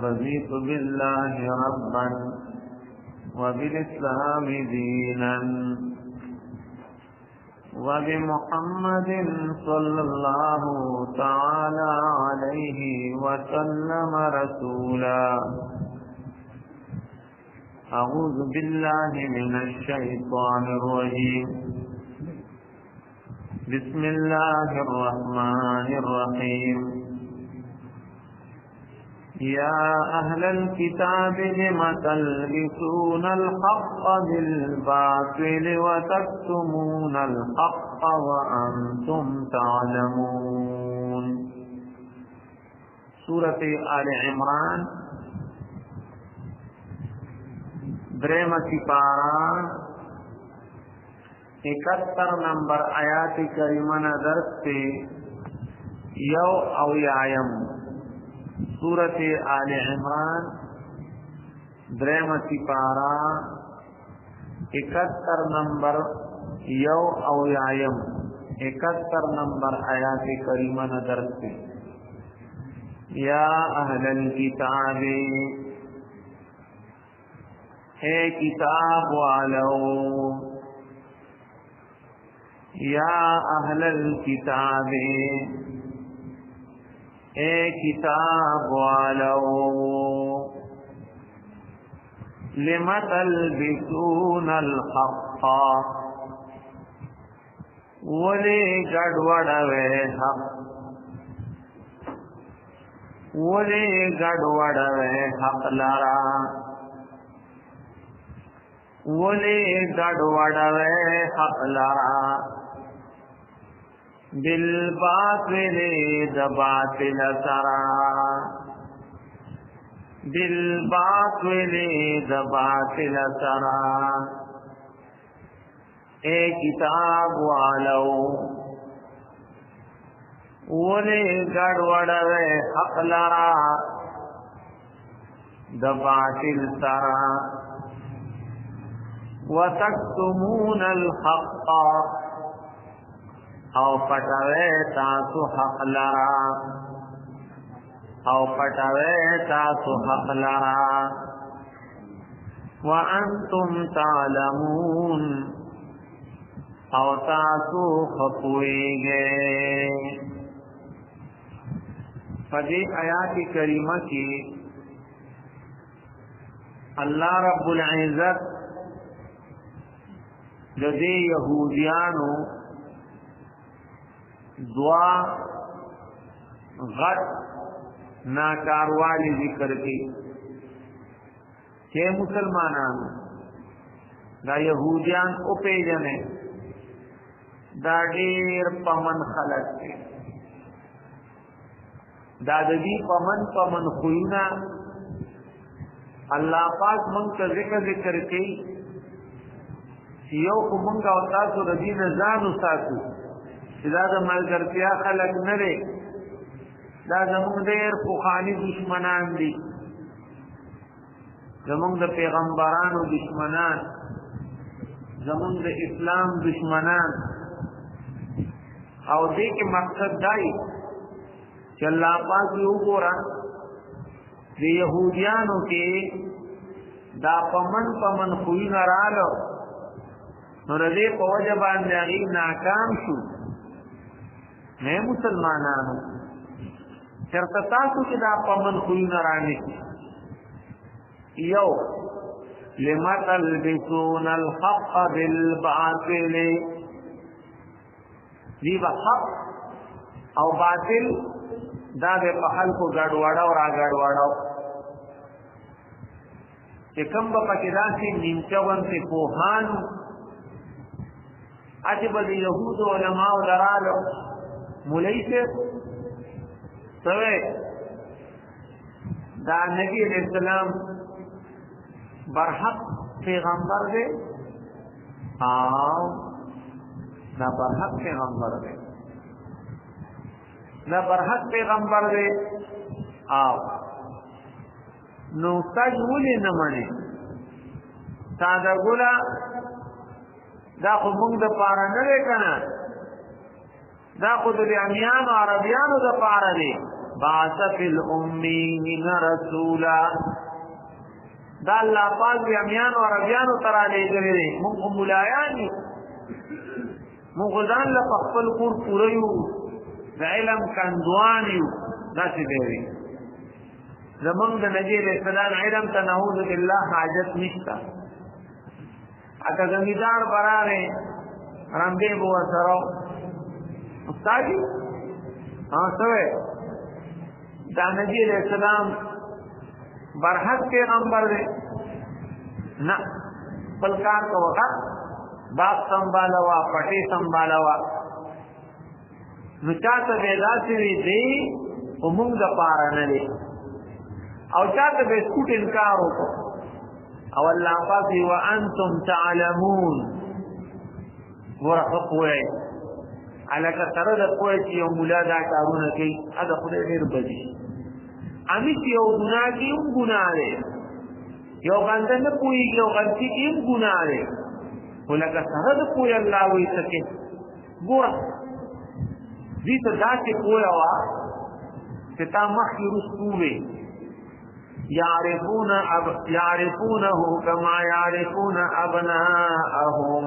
رضيت بالله ربا وبالإسلام دينا وبمحمد صلى الله تعالى عليه وسلم رسولا. أعوذ بالله من الشيطان الرجيم. بسم الله الرحمن الرحيم. يا أهل الكتاب لم تلبسون الحق بالباطل وتكتمون الحق وأنتم تعلمون. سورة آل عمران درېمه سپارہ 71 نمبر آیات کریمہ نہ درس سے یو او یایم. سورۃ آل عمران درېمه سپارہ 71 نمبر یو او یایم 71 نمبر آیات کریمہ نہ درس سے. یا اہل الکتاب، اے کتاب والو، یا اہل الکتاب، اے کتاب والو، لم تلبسون الحق، ولی گڑوڑوے حق، ولی گڑوڑوے حق لرا، ولی گڑوڑوے حق لرا، بالباطل دباطل سرا، بالباطل دباطل سرا. اے کتاب والو، ولی گڑوڑوے حق لرا دباطل سرا، وتکتمون الحق، او پټوي تاسو حق لرا، او پټوي تاسو حق لرا، وانتم تعلمون، او تاسو خپويږئ. فدی آیات کریمه کې الله رب العزت د دې يهوديانو دعا غټ ناکاروالی ذکر کی کہ مسلمانانو دا يهوديان او پیجنے دا ډیر پمن خلق دی، دا د دې پمن خوینا الله پاک مونږ ته ذکر کوي یو کو مونږ او تاسو د دین ځان وساتو چې دا د ملګرتیا خلق نه لري، دا زموږ ډېر پخواني دشمنان دي، زموږ د پیغمبرانو دشمنان، زموږ د اسلام دشمنان. او دې کې مقصد دی چې الله پاک یو ګورا د يهوديانو کې دا پمن خوې نه رااله، نو دې په وجه باندې هغه ناکام شو. نه مسلمانانو چرته تاسو کې دا پمن خوې نه رانی یو لم تلبسون الحق بالباطل، دی حق او باطل دا به په خلکو ګډوډاو را ګډوډاو چې کوم په کې داسې نیمچوان ته پوهانو عجب د يهود علماء درالو مولوی سے سوے دا نبی علیہ السلام برحق پیغمبر دے، آو دا برحق پیغمبر دے، دا برحق پیغمبر دے. آو نو تاج ولی نمانی تا دا گولا دا خو مونږ د پاره نه دی کنه، دا خو د امیانو عربیانو د پاره دی. بعث فی الامین رسولا دا اللہ پاک بیامیان و عربیانو ترا لے گلے من ملایانی من غزان لفقفل قور پوریو دا علم کندوانیو دا سی دیوی زمان دا نبی علیہ السلام علم تا نعوذ باللہ حاجت نشتا اکا زمیدار برانے رمبے بوا سرو استاجی ہاں سوے دا نبی علیہ السلام برحق پیغمبر دے نا پلکار کو وقت باپ سنبالوا پٹی سنبالوا نچاہتا بیدا سوی دے امونگ دا پارا نلے او چاہتا بے سکوٹ انکارو کو او اللہ پاسی وانتم تعلمون ورحق ہوئے علاکہ سرد قوی چی یو مولا دا کارونا کی ادا خود دیر بجی امیت یو گناہ کی ام گناہ دے یو غندہ نپوئی یو غندی کی ام گناہ دے ولکہ سرد قوی اللہ ہوئی سکے گورا دیتا دا چی قوی ہوا کتا مخی رسولے یعرفونه کما یعرفون ابناءهم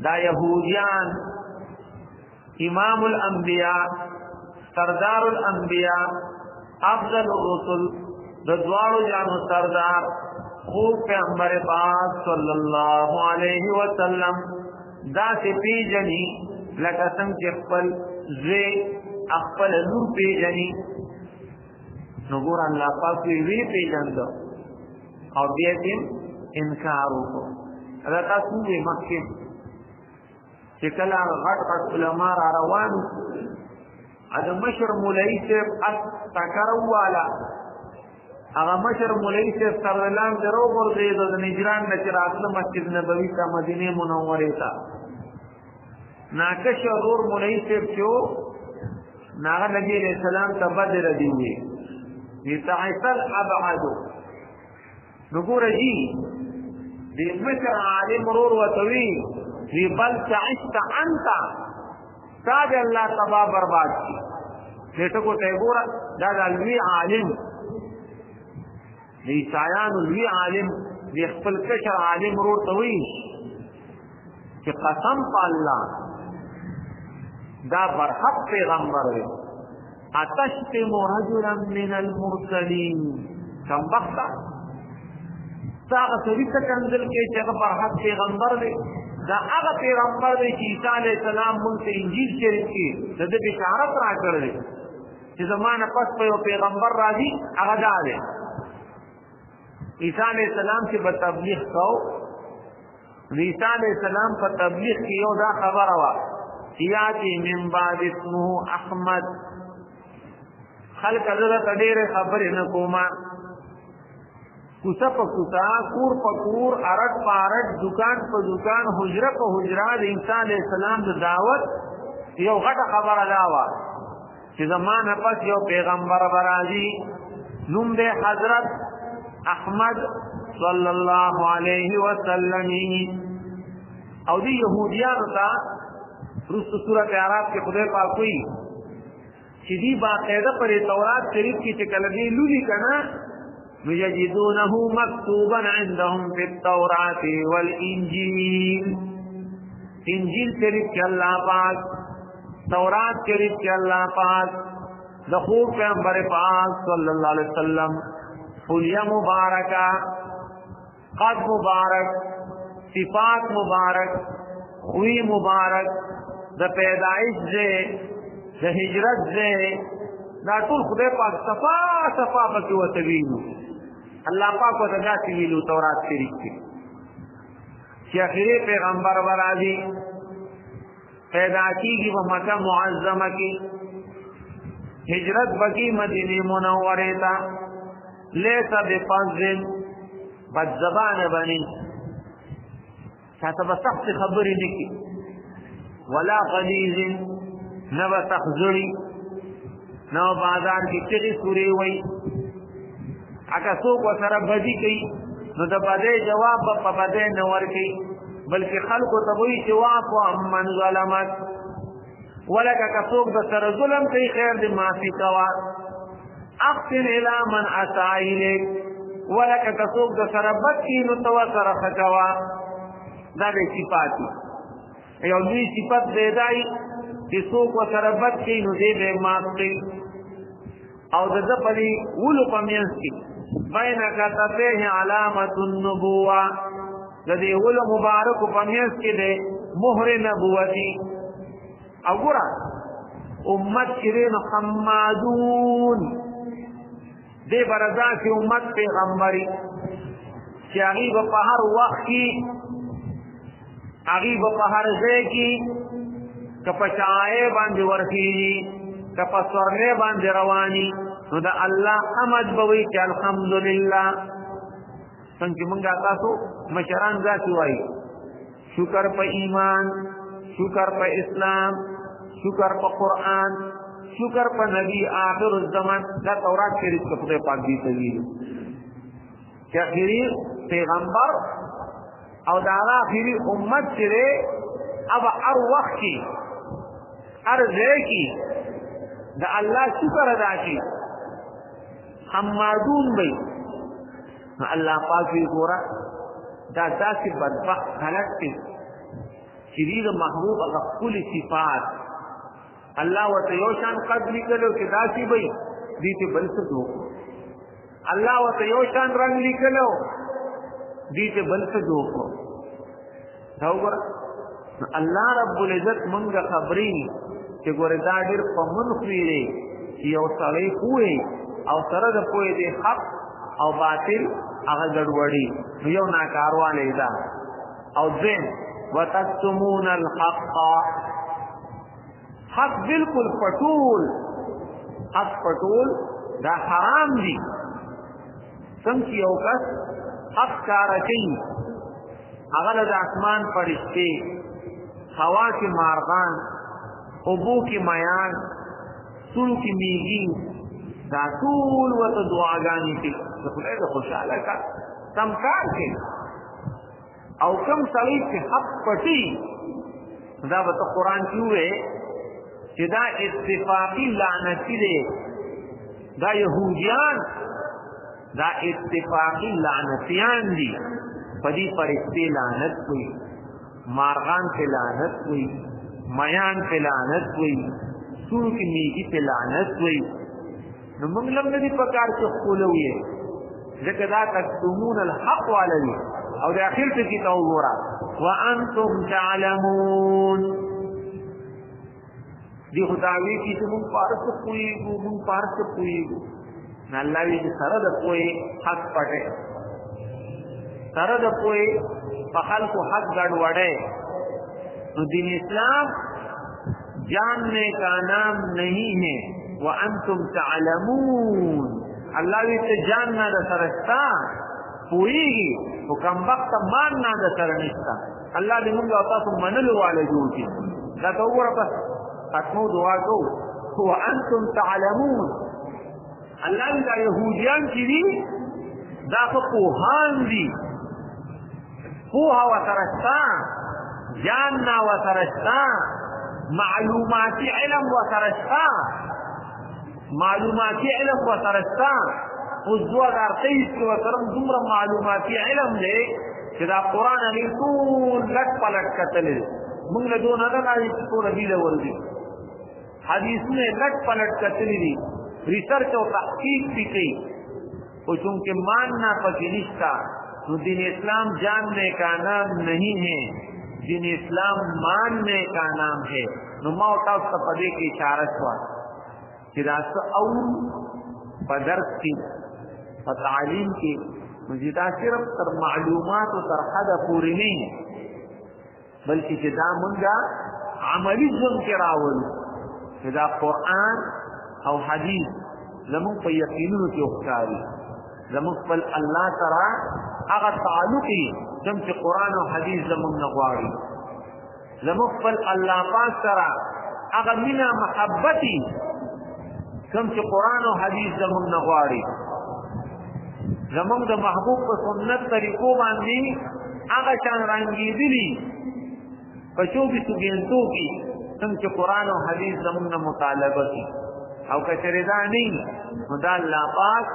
دا یہودیان امام الانبیاء سردار الانبیاء افضل الرسل دوارو جانو سردار خوب پیغمبر پاک صلی اللہ علیہ وسلم دا سے پی جنی لکسن کے اقبل زی اقبل نور پی جنی نگور اللہ پاک وی پی جندو اور بیتیم انکارو کو رتا سوئے مکم چکلا غٹ غٹ علماء را روانو ادا مشر مولئی سیب اس تکرو والا اگا مشر مولئی سیب سردلان درو بردید و نجران نچر اصل مسجد نبوی تا مدینه منوری تا ناکش رور مولئی سیب چو ناغا نبی علیہ السلام تا بدر دیوی نتعیسل ابعادو نقول جی دی مشر عالم رور و طویل وی بل تعشت انتا تاج اللہ تبا برباد کی نیٹو کو تیگورا دادا الوی عالم دی سایان الوی عالم دی اخفل کشر عالم رو طوی کہ قسم پا اللہ دا برحق پیغمبر ہے اتشتم رجلا من المرسلین کم بختا ساغ سوی سکندل کے چگہ برحق پیغمبر ہے دا هغه پیغمبر دی چې عیسی علیہ السلام مونږ ته انجیل شریف کې د دې بشارت راکړل چې زمانه پس په یو پیغمبر راځي هغه دا دی عیسی علیہ السلام چې په تبلیغ کو عیسی علیہ السلام په تبلیغ کې یو دا خبره وا چې یاتی من بعد اسمه احمد خلق حضرت ډېر خبرې نه کومه کوسا پا کوسا کور پا کور ارد پا ارد دکان پا دکان حجرہ پا حجرہ دا عیسیٰ علیہ السلام دا دعوت یو غٹ خبر داوا چی زمان پس یو پیغمبر برازی نم دے حضرت احمد صلی اللہ علیہ وسلم او دی یہودیان تا رست سورت عراب کے خدای پاک کوئی چی دی باقیدہ پر تورات شریف کی چکل دی لولی کنا يجدونه مكتوبا عندهم في التوراة والإنجيل انجیل شریف کے اللہ پاک تورات شریف کے اللہ پاک دخول پیغمبر پاک صلی اللہ علیہ وسلم حلیہ مبارکہ قد مبارک صفات مبارک خوی مبارک دا پیدائش دے دا ہجرت دے دا طول خدای پاک صفا صفا بکی و طویلو اللہ پاک و تجا طویلو تورات شریف کی کہ آخری پیغمبر برازی پیدا کی گی وہ مکہ معظمہ کی ہجرت بکی مدینی منوریتا لیسا بفضل بد زبان بنی چاہتا بسخت خبری نکی ولا غلیظ نبا تخزری نو بازار کی چغی سوری وی اکا سوک و سر بدی کئی نو دا بدے جواب با بدے نور کئی بلکہ خلق و تبوی جواب و امن ظلمت ولکه کڅوک د سره ظلم کوي خیر دې معافي کوا احسن الى من اساء الیک ولکه کڅوک د سره بد کوي نو تو سره خکوا دا دې صفات یو دې صفات دې دای چې څوک سره بد کوي نو دې به معاف کوي او د ځپلي ولو پمینس کې بینک تفیه علامت النبوه د دې ولو مبارک پمینس کې ده مهر نبوتی او ګره امت کرین حمادون دې بردا چې امت پیغمبري چې هغه په هر وخت کې هغه په هر ځای کې کپچای باندې ورکی کپسورله باندې رواني نو دا الله حمد بوي چې الحمدلله څنګه موږ تاسو مشران ذاتي وایي شکر په ایمان شکر په اسلام شکر په قران شکر په نبی آخر الزمان دا تورات شریف په خدای پاک دی ته ویلو چې اخیری پیغمبر او دا اخیری امت چې اب هر وخت کې هر ځای کې دا الله شکر ادا کوي حمادون وي الله پاک وی ګورا دا داسې بدبخت خلک دي چې دې محبوب خپل صفات الله وته یو شان قدر کړو چې داسې وي دې ته بل څه دوه الله وته یو شان رنگ لیکلو دې ته بل څه دوه دا وګوره الله رب العزت مونږه خبرې چې ګوره دا ډېر په منخوي دی چې یو سړی کوی او سره د پوهې دی حق او باطل هغه ګډوډي یو ناکارواله ده او ذین وتکتمون الحق حق بالکل پټول حق پټول دا حرام دي څنګه یو کس حق کار کوي هغه د اسمان فرشتي هوا کې مارغان اوبو کې میان سړو کې میږي دا ټول وته دعاګانې دي خدای دې خوشاله کا سم کار کوي او کوم سړی چې حق پټي دا به قرآن کې وې چې دا اتفاقی لعنتی دی دا يهوديان دا اتفاقی لعنتيان دي پدې فرشتي لعنت کوي مارغان په لعنت کوي میان په لعنت کوي سور کی میږي په لعنت کوي نو موږ لم نه دي پکار چې خولوي ځکه دا تکتمون الحق والي او د اخر ته کې تو ګورا وانتم تعلمون دی خدای کی چې موږ پارس کویږو موږ پارس کویږو نه الله دې سره د کوی حق پټه سره د کوی په خلکو حق ګډوډه تو دین اسلام جاننے کا نام نہیں ہے وانتم تعلمون اللہ وی جاننا د سرستا پوئیږي حکم وخت ماننا د سرنستا الله دې موږ او تاسو منلو والے جوړ کړي دا وګوره بس ختمو دعا کو وانتم تعلمون الله دې يهوديان چې دي دا په هان دي پوها وسرستا جاننا وسرستا معلوماتی علم وسرستا معلوماتی علم وسرستا اوس 2023 وسرم دومره معلوماتی علم دی چې دا قران علی ټول لټ پلټ کتل موږ له دونه نه راځي چې ټول دی له وردي حدیثونه لټ پلټ کتل دي ریسرچ او تحقیق کوي او چونکه ماننا پکې نشتا تو دین اسلام جاننے کا نام نہیں ہے دین اسلام ماننے کا نام ہے نو ما او تاسو په دې کې اشاره شو چې دا او په درس کې په تعلیم کې مجدا صرف تر معلومات او تر حد پورې نه بلکې چې دا مونږه عملی ژوند کې راوړو چې دا قرآن او حدیث زموږ په یقینونو کې وښکاري زموږ خپل الله تعالی هغه تعلقي کوم چې قرآن او حدیث زموږ نه غواړي زموږ خپل الله پاک سره هغه مینا محبتي کوم چې قرآن او حدیث زموږ نه غواړي زموږ د محبوب په سنت طریقو باندې هغه شان رنګېدلي په 24 ګنټو کې څنګه قرآن او حدیث زموږ مطالبه کوي او کچره دا نه نو دا الله پاک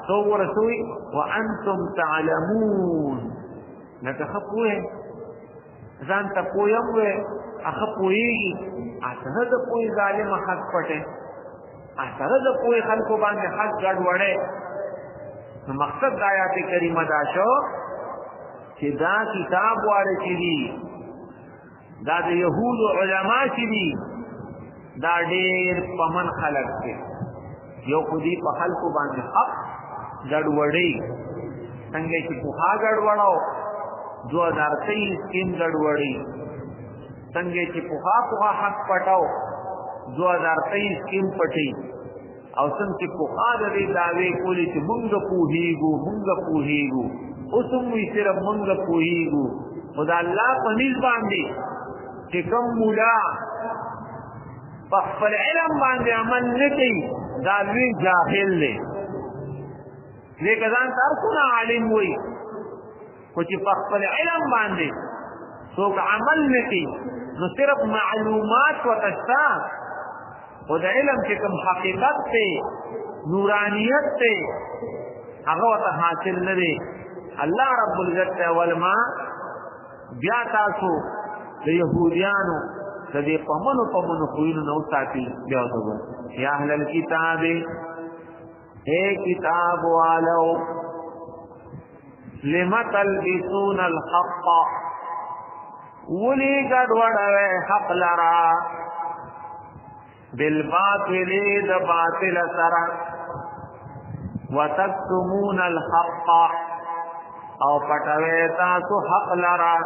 سو ورسوي وانتم تعلمون لکه خپوه ځان ته پویم وې هغه پوېږي اته د پوې ظالم حق پټه اته د پوې خلکو باندې حق ګډ وړه نو مقصد د آیات کریمه دا شو چې دا کتاب واره چې دي دا د يهود علما چې دي دا ډېر پمن خلک دي یو کو دي په خلکو باندې حق ګډ وړي څنګه چې په هغه ګډ وړاو 2023 کې ګډ وړي څنګه چې په حق پټاو 2023 کې پټي او څنګه چې په هغه دې داوی کولی چې مونږ پوهیږو اوس موږ صرف مونږ پوهیږو خدای الله په نس باندې چې کوم مولا په خپل علم باندې عمل نه کوي دا لوی جاهل دی لیکن تاسو نه عالم وي خو چې په خپل علم باندې څوک عمل نه کوي نو صرف معلومات وتشتا او د علم چې کوم حقیقت ته نورانیت ته هغه ته حاصل نه دی الله رب العزت ولما بیا تاسو د يهوديانو د دې پمنو خوینو نو ساتي بیا وګورئ یا اهل الكتاب اے کتاب والو لما تلبسون الحق ولی گڑوڑوے حق لرا بالباطل د باطل سرا وتكتمون الحق او پټوي تاسو حق لرا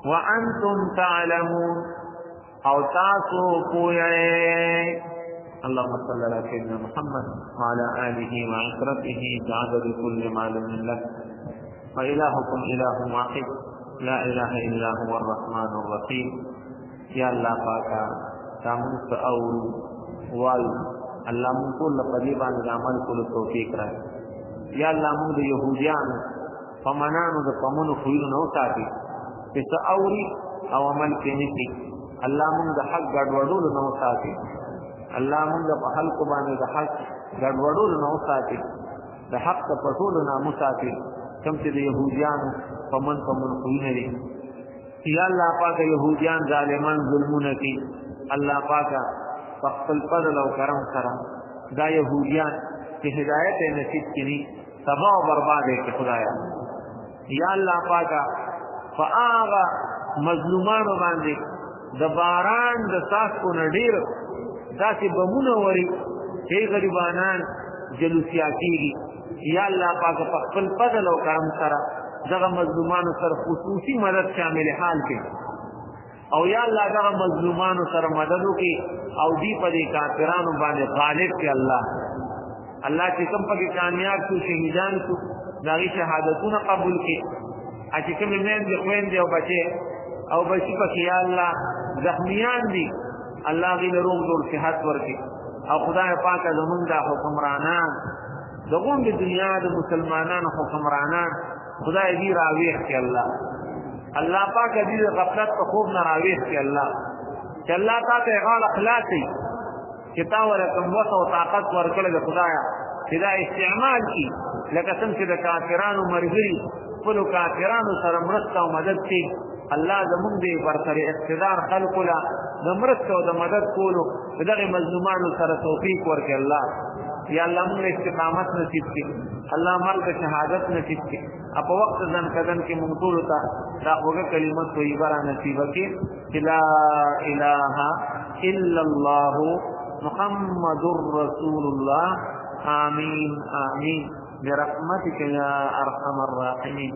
وانتم تعلمون او تاسو پوهیږئ اللهم صل على سيدنا محمد وعلى آله وعشرته بعدد كل معلوم لك وإلهكم إله واحد لا إله إلا هو الرحمن الرحيم يا الله پاکا تامنس او وال الله من كل قريبا عمل كل توفيق را یا الله موږ د يهوديانو فمنانو د قومونو خوینو نو ساتي چې اوري او عمل کوي الله موږ د حق ګډوډولو نو ساتي الله موږ په خلق باندې د حق ګډوډولو نو ساتي د حق په ټولو نامو ساتي کوم چې د يهوديانو فمن خوینه دي یا الله پاک يهوديان ظالمان ظلمونه کوي الله پاک خپل فضل او کرم سره دا يهوديان چې هدایت نصیب کړي تباہ و برباد ہے کہ خدایا یا اللہ پاکا فآغا مظلومان باندې د باران د ساس کو نډیر داسې بمونه وری چې غریبانان جلوسیا کیږي یا الله پاکا په خپل فضل او کرم سره دغه مظلومانو سره خصوصي مدد شامل حال کړي او یا الله دغه مظلومانو سره مدد وکړي او دی په دې کافرانو باندې غالب کړي الله چې کوم پکې کامیاب شو شهیدان شو داغي شهادتونه قبول کړي چې کوم مېن دي خويند او بچي او بچي پکې یا الله زخمیان دي الله غي روغ جوړ صحت ورکړي او خدای پاک زمونږ د حکمرانان دغه د دنیا د مسلمانانو حکمرانان خدای دې راويخ کړي الله پاک دې غفلت په خوب نه راويخ کړي چې الله تاسو غال اخلاصي چې تا ورکم وسو طاقت ورکړل د خدایا چې دا استعمال کی لکه څنګه د کافرانو مرګري خپل کافرانو سره مرسته او مدد کوي الله زمونږ دې برتر اقتدار خلق لا د مرسته او د مدد کولو دغه مظلومانو سره توفیق ورکړي الله یا الله موږ استقامت نصیب کړي الله مرګ شهادت نصیب کړي په وخت ځان کدن کې موږ ټول ته دا وګړه کلمت طیبه نصیب کړي لا اله الا الله محمد رسول الله آمين آمين برحمتك يا أرحم الراحمين